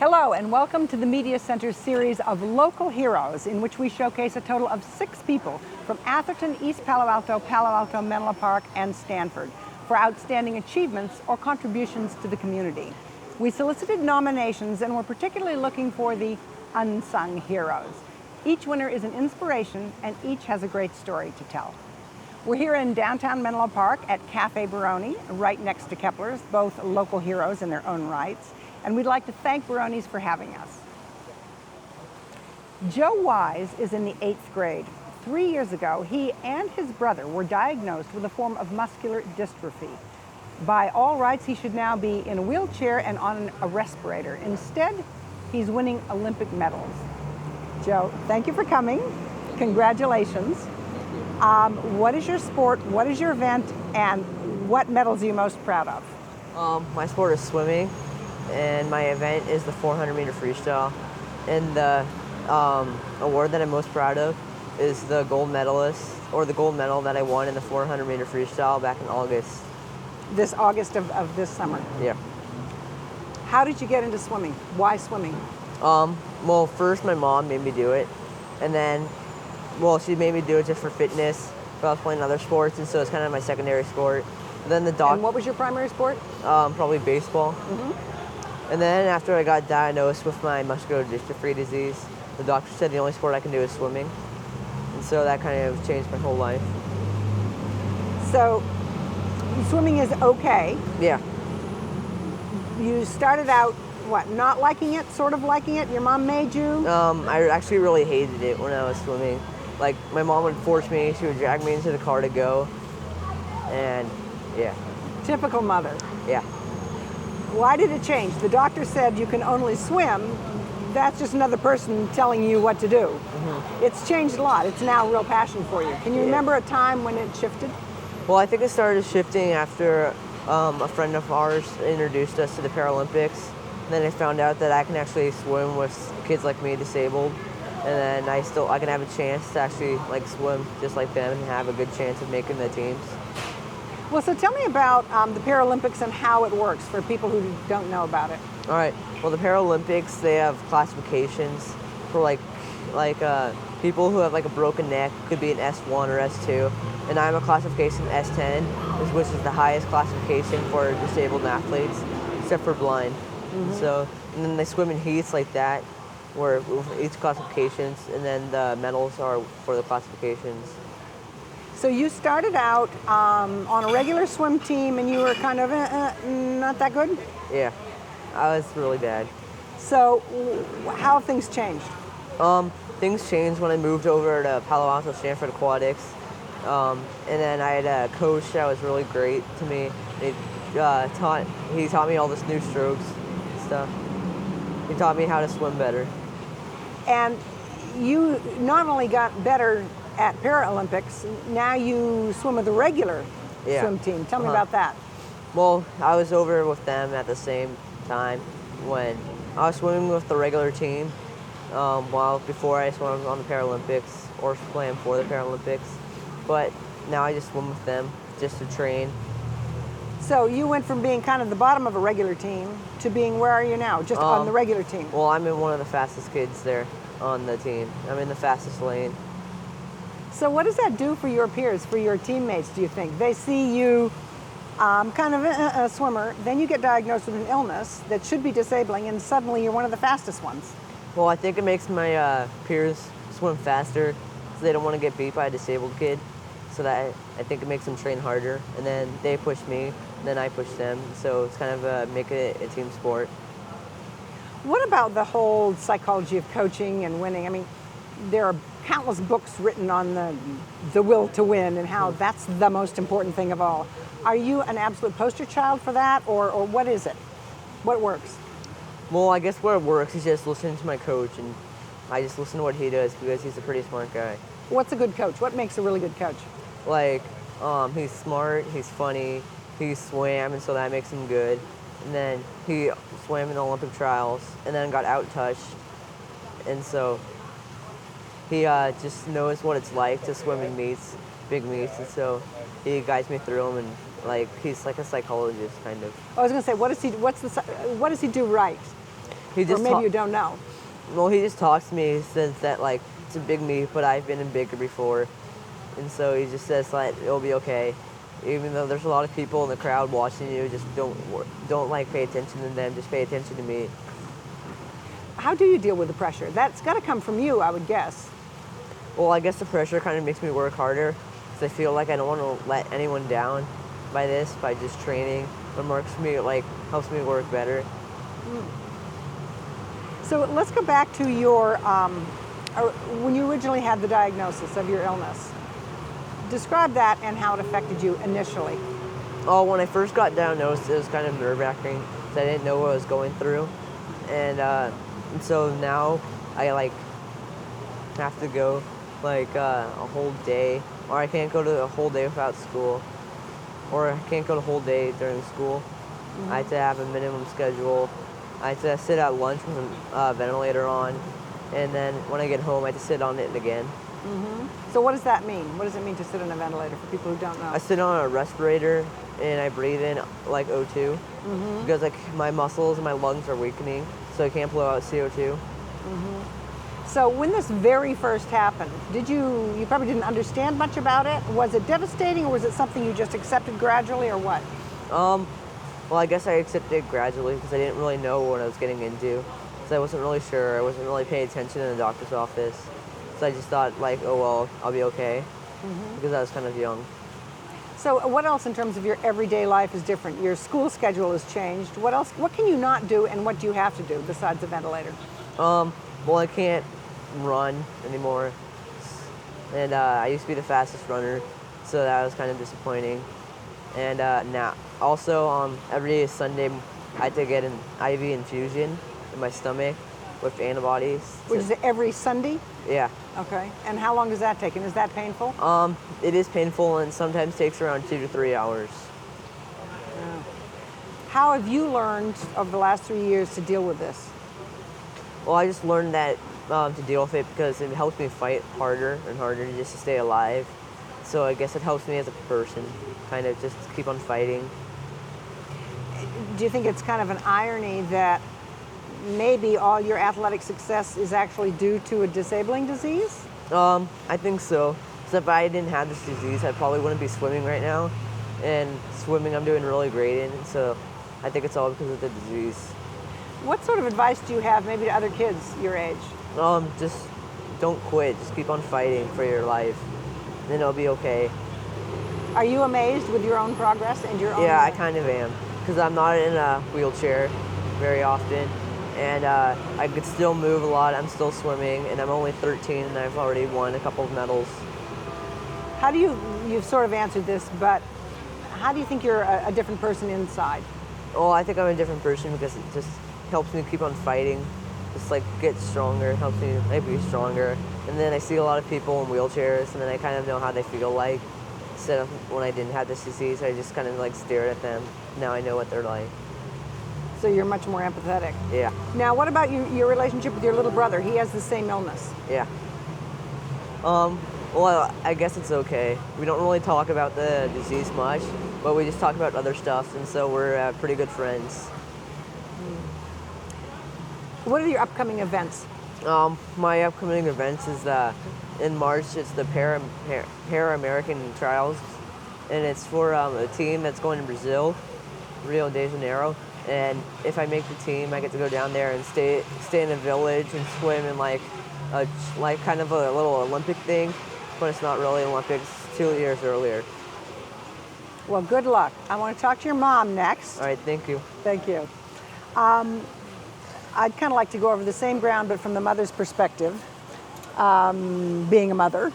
Hello and welcome to the Media Center's series of Local Heroes, in which we showcase a total of 6 people from Atherton, East Palo Alto, Menlo Park, and Stanford for outstanding achievements or contributions to the community. We solicited nominations and we're particularly looking for the unsung heroes. Each winner is an inspiration and each has a great story to tell. We're here in downtown Menlo Park at Cafe Baroni, right next to Kepler's, both local heroes in their own rights. And we'd like to thank Baroni's for having us. Joe Wise is in the 8th grade. 3 years ago, he and his brother were diagnosed with a form of muscular dystrophy. By all rights, he should now be in a wheelchair and on a respirator. Instead, he's winning Olympic medals. Joe, thank you for coming. Congratulations. What is your sport, what is your event, and what medals are you most proud of? My sport is swimming, and my event is the 400-meter freestyle. And the award that I'm most proud of is the gold medalist, or the gold medal that I won in the 400-meter freestyle back in August. This August of this summer? Yeah. How did you get into swimming? Why swimming? Well, first my mom made me do it, and then, she made me do it just for fitness, but I was playing other sports, and so it's kind of my secondary sport. And then And what was your primary sport? Probably baseball. And then after I got diagnosed with my muscular dystrophy disease, the doctor said the only sport I can do is swimming. And so that kind of changed my whole life. So swimming is okay. Yeah. You started out, not liking it, sort of liking it? Your mom made you? I actually really hated it when I was swimming. Like, my mom would force me, she would drag me into the car to go. And yeah. Typical mother. Yeah. Why did it change? The doctor said you can only swim. That's just another person telling you what to do. It's changed a lot. It's now a real passion for you. Can you remember a time when it shifted? Well, I think it started shifting after a friend of ours introduced us to the Paralympics. And then I found out that I can actually swim with kids like me, disabled. And then I can have a chance to actually swim just like them and have a good chance of making the teams. Well, so tell me about the Paralympics and how it works for people who don't know about it. All right. Well, the Paralympics, they have classifications for people who have a broken neck, could be an S1 or S2, and I'm a classification S10, which is the highest classification for disabled athletes, except for blind. So, and then they swim in heats like that, where with each classifications, and then the medals are for the classifications. So you started out on a regular swim team and you were kind of not that good? Yeah, I was really bad. So how have things changed? Things changed when I moved over to Palo Alto Stanford Aquatics. And then I had a coach that was really great to me. He taught me all this new strokes and stuff. He taught me how to swim better. And you not only got better at Paralympics, now you swim with a regular swim team. Tell me about that. Well, I was over with them at the same time when I was swimming with the regular team before I swam on the Paralympics or swam for the Paralympics. But now I just swim with them just to train. So you went from being kind of the bottom of a regular team to being, where are you now, just on the regular team? Well, I'm in one of the fastest kids there on the team. I'm in the fastest lane. So what does that do for your peers, for your teammates, do you think? They see you kind of a swimmer, then you get diagnosed with an illness that should be disabling, and suddenly you're one of the fastest ones. Well, I think it makes my peers swim faster, so they don't want to get beat by a disabled kid. So that I think it makes them train harder, and then they push me, and then I push them. So it's kind of make it a team sport. What about the whole psychology of coaching and winning? I mean, there are countless books written on the will to win and how that's the most important thing of all. Are you an absolute poster child for that, or what is it? What works? Well, I guess what works is just listening to my coach, and I just listen to what he does because he's a pretty smart guy. What's a good coach? What makes a really good coach? He's smart, he's funny, he swam, and so that makes him good. And then he swam in the Olympic trials, and then got out-touched, and so he just knows what it's like to swim in meets, big meets, and so he guides me through them, and he's like a psychologist kind of. I was going to say, what does he do right? He Or just maybe you don't know. well, he just talks to me, says that like it's a big meet, but I've been in bigger before, and so he just says like it'll be okay, even though there's a lot of people in the crowd watching you. Just don't like pay attention to them. Just pay attention to me. How do you deal with the pressure? That's got to come from you, I would guess. Well, I guess the pressure kind of makes me work harder, because I feel like I don't want to let anyone down by just training. It helps me work better. So let's go back to your, when you originally had the diagnosis of your illness. Describe that and how it affected you initially. Oh, when I first got diagnosed, it was kind of nerve-wracking because I didn't know what I was going through. And so now I have to go a whole day, or I can't go to a whole day without school, or I can't go the whole day during school. I have to have a minimum schedule. I have to sit at lunch with a ventilator on, and then when I get home, I have to sit on it again. So what does that mean? What does it mean to sit on a ventilator for people who don't know? I sit on a respirator and I breathe in like O2 because my muscles and my lungs are weakening, so I can't blow out CO2. So when this very first happened, you probably didn't understand much about it? Was it devastating, or was it something you just accepted gradually, or what? Well, I guess I accepted it gradually because I didn't really know what I was getting into. So I wasn't really sure. I wasn't really paying attention in the doctor's office. So I just thought oh well, I'll be okay, because I was kind of young. So what else in terms of your everyday life is different? Your school schedule has changed. What else? What can you not do, and what do you have to do besides the ventilator? Well, I can't run anymore, and I used to be the fastest runner, so that was kind of disappointing. And now, also, every Sunday, I had to get an IV infusion in my stomach with antibodies. Which is every Sunday? Yeah. Okay. And how long does that take? And is that painful? It is painful, and sometimes takes around 2 to 3 hours. How have you learned over the last 3 years to deal with this? Well, I just learned that to deal with it because it helps me fight harder and harder just to stay alive. So I guess it helps me as a person, kind of just keep on fighting. Do you think it's kind of an irony that maybe all your athletic success is actually due to a disabling disease? I think so. So if I didn't have this disease, I probably wouldn't be swimming right now. And swimming, I'm doing really great in. So I think it's all because of the disease. What sort of advice do you have maybe to other kids your age? Just don't quit. Just keep on fighting for your life. Then it'll be okay. Are you amazed with your own progress and your own? Yeah, I kind of am. Because I'm not in a wheelchair very often. And I could still move a lot. I'm still swimming. And I'm only 13 and I've already won a couple of medals. How do you've sort of answered this, but how do you think you're a different person inside? Well, I think I'm a different person because it just helps me keep on fighting. Just get stronger, helps me be stronger. And then I see a lot of people in wheelchairs, and then I kind of know how they feel like. Instead of when I didn't have this disease, I just kind of stared at them. Now I know what they're like. So you're much more empathetic. Yeah. Now, what about your relationship with your little brother? He has the same illness. Yeah. Well, I guess it's okay. We don't really talk about the disease much, but we just talk about other stuff, and so we're pretty good friends. What are your upcoming events? My upcoming events is in March. It's the Para-American Trials, and it's for a team that's going to Brazil, Rio de Janeiro. And if I make the team, I get to go down there and stay in a village and swim in kind of a little Olympic thing, but it's not really Olympics. 2 years earlier. Well, good luck. I want to talk to your mom next. All right, thank you. Thank you. I'd kind of like to go over the same ground, but from the mother's perspective, being a mother.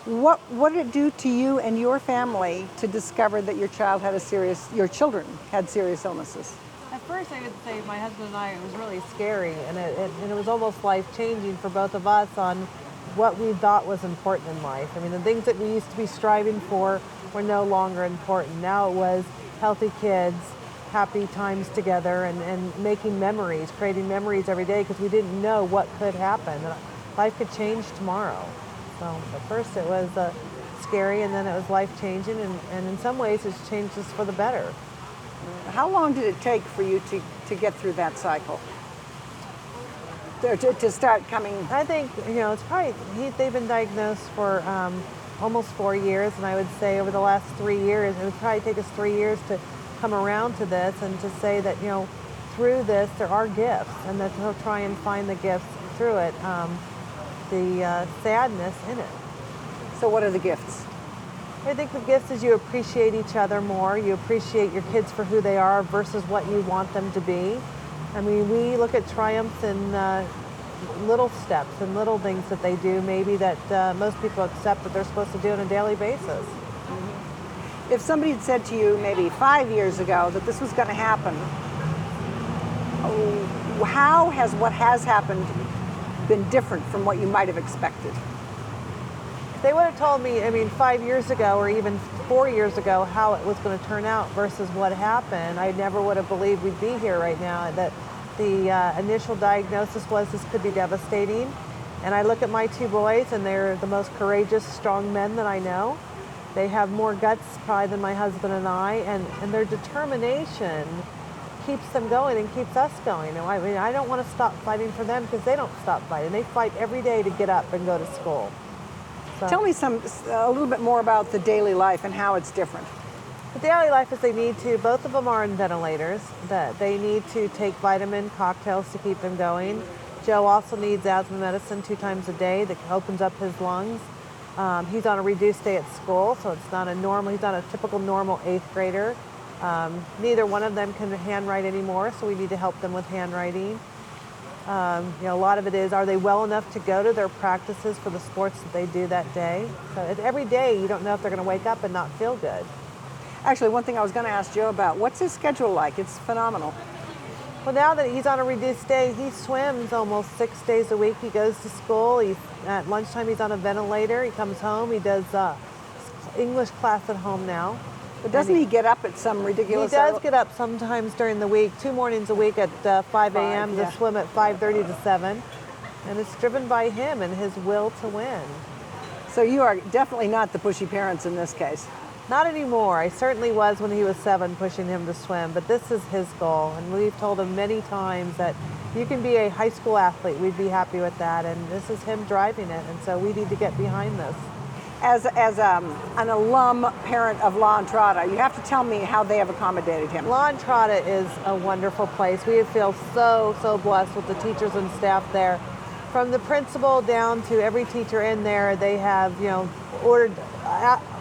What did it do to you and your family to discover that your children had serious illnesses? At first, I would say my husband and I, it was really scary, and it was almost life-changing for both of us on what we thought was important in life. I mean, the things that we used to be striving for were no longer important. Now it was healthy kids, happy times together, and making memories, creating memories every day, because we didn't know what could happen. Life could change tomorrow. So at first it was scary, and then it was life-changing, and in some ways it's changed us for the better. How long did it take for you to get through that cycle? to start coming? I think, it's probably, they've been diagnosed for almost 4 years, and I would say over the last 3 years, it would probably take us 3 years to come around to this and to say that, through this there are gifts, and that he'll try and find the gifts through it, the sadness in it. So what are the gifts? I think the gift is you appreciate each other more. You appreciate your kids for who they are versus what you want them to be. I mean, we look at triumphs in little steps and little things that they do, maybe that most people accept that they're supposed to do on a daily basis. If somebody had said to you maybe 5 years ago that this was going to happen, how has what has happened been different from what you might have expected? If they would have told me, 5 years ago or even 4 years ago how it was going to turn out versus what happened, I never would have believed we'd be here right now. That the initial diagnosis was this could be devastating. And I look at my two boys, and they're the most courageous, strong men that I know. They have more guts probably than my husband and I, and their determination keeps them going and keeps us going. And I don't want to stop fighting for them because they don't stop fighting. They fight every day to get up and go to school. So. Tell me a little bit more about the daily life and how it's different. The daily life is they need to, both of them are on ventilators, that they need to take vitamin cocktails to keep them going. Joe also needs asthma medicine 2 times a day that opens up his lungs. He's on a reduced day at school, so it's not he's not a typical normal 8th grader. Neither one of them can handwrite anymore, so we need to help them with handwriting. A lot of it is, are they well enough to go to their practices for the sports that they do that day? So every day you don't know if they're going to wake up and not feel good. Actually, one thing I was going to ask Joe about, what's his schedule like? It's phenomenal. Well, now that he's on a reduced day, he swims almost 6 days a week. He goes to school. At lunchtime, he's on a ventilator. He comes home. He does English class at home now. But doesn't he get up at some ridiculous hour? He does get up sometimes during the week, 2 mornings a week at 5 a.m. to swim at 5:30 to 7. And it's driven by him and his will to win. So you are definitely not the pushy parents in this case. Not anymore. I certainly was when he was 7, pushing him to swim, but this is his goal. And we've told him many times that you can be a high school athlete. We'd be happy with that. And this is him driving it. And so we need to get behind this. As an alum parent of La Entrada, you have to tell me how they have accommodated him. La Entrada is a wonderful place. We feel so blessed with the teachers and staff there. From the principal down to every teacher in there, they have,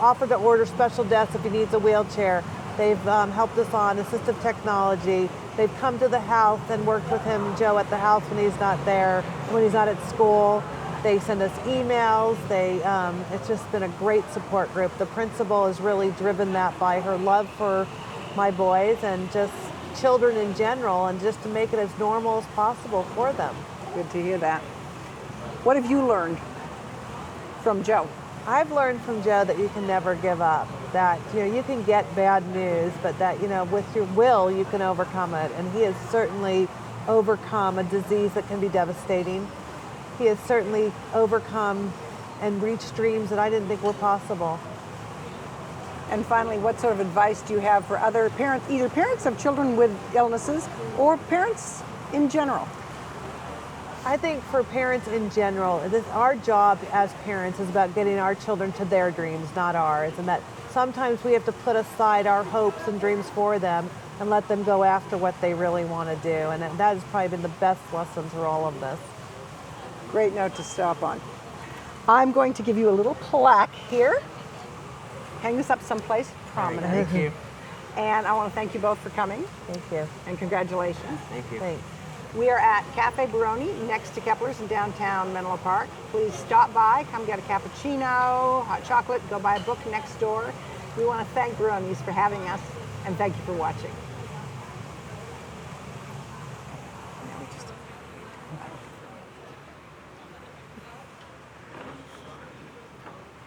offered to order special desks if he needs a wheelchair. They've helped us on assistive technology. They've come to the house and worked with him, Joe, at the house when he's not there, when he's not at school. They send us emails. It's just been a great support group. The principal has really driven that by her love for my boys and just children in general, and just to make it as normal as possible for them. Good to hear that. What have you learned from Joe? I've learned from Joe that you can never give up, that you can get bad news, but that with your will you can overcome it. And he has certainly overcome a disease that can be devastating. He has certainly overcome and reached dreams that I didn't think were possible. And finally, what sort of advice do you have for other parents, either parents of children with illnesses or parents in general? I think for parents in general, our job as parents is about getting our children to their dreams, not ours. And that sometimes we have to put aside our hopes and dreams for them and let them go after what they really want to do. And that has probably been the best lesson through all of this. Great note to stop on. I'm going to give you a little plaque here. Hang this up someplace prominent. Thank you. And I want to thank you both for coming. Thank you. And congratulations. Thank you. Thanks. We are at Cafe Baroni next to Kepler's in downtown Menlo Park. Please stop by, come get a cappuccino, hot chocolate, go buy a book next door. We want to thank Baroni's for having us, and thank you for watching.